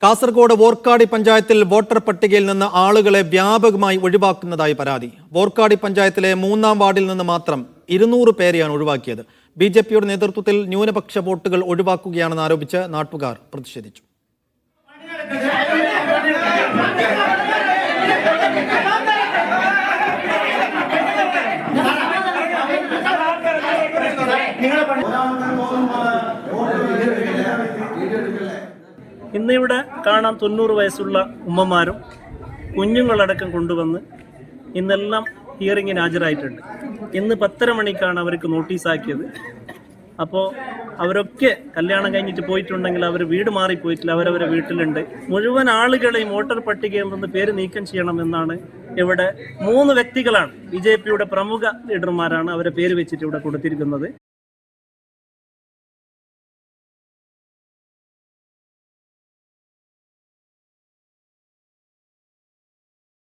കാസർഗോഡ് വോർക്കാടി പഞ്ചായത്തിൽ വോട്ടർ പട്ടികയിൽ നിന്ന് ആളുകളെ വ്യാപകമായി ഒഴിവാക്കുന്നതായി പരാതി. വോർക്കാടി പഞ്ചായത്തിലെ 3-ാം വാർഡിൽ നിന്ന് മാത്രം 200 പേരെയാണ് ഒഴിവാക്കിയത്. ബിജെപിയുടെ നേതൃത്വത്തിൽ ന്യൂനപക്ഷ വോട്ടുകൾ ഒഴിവാക്കുകയാണെന്ന് ആരോപിച്ച് നാട്ടുകാർ പ്രതിഷേധിച്ചു. ഇന്നിവിടെ കാണാൻ 90 വയസ്സുള്ള ഉമ്മമാരും കുഞ്ഞുങ്ങളടക്കം കൊണ്ടുവന്ന് ഇന്നെല്ലാം ഹിയറിങ്ങിന് ഹാജരായിട്ടുണ്ട്. ഇന്ന് 10:30 മണിക്കാണ് അവർക്ക് നോട്ടീസാക്കിയത്. അപ്പോൾ അവരൊക്കെ കല്യാണം കഴിഞ്ഞിട്ട് പോയിട്ടുണ്ടെങ്കിൽ അവർ വീട് മാറിപ്പോയിട്ടില്ല, അവരവരെ വീട്ടിലുണ്ട്. മുഴുവൻ ആളുകളെയും വോട്ടർ പട്ടികയിൽ നിന്ന് പേര് നീക്കം ചെയ്യണമെന്നാണ് ഇവിടെ 3 വ്യക്തികളാണ്, ബിജെപിയുടെ പ്രമുഖ ലീഡർമാരാണ് അവരെ പേര് വെച്ചിട്ട് ഇവിടെ കൊടുത്തിരിക്കുന്നത്.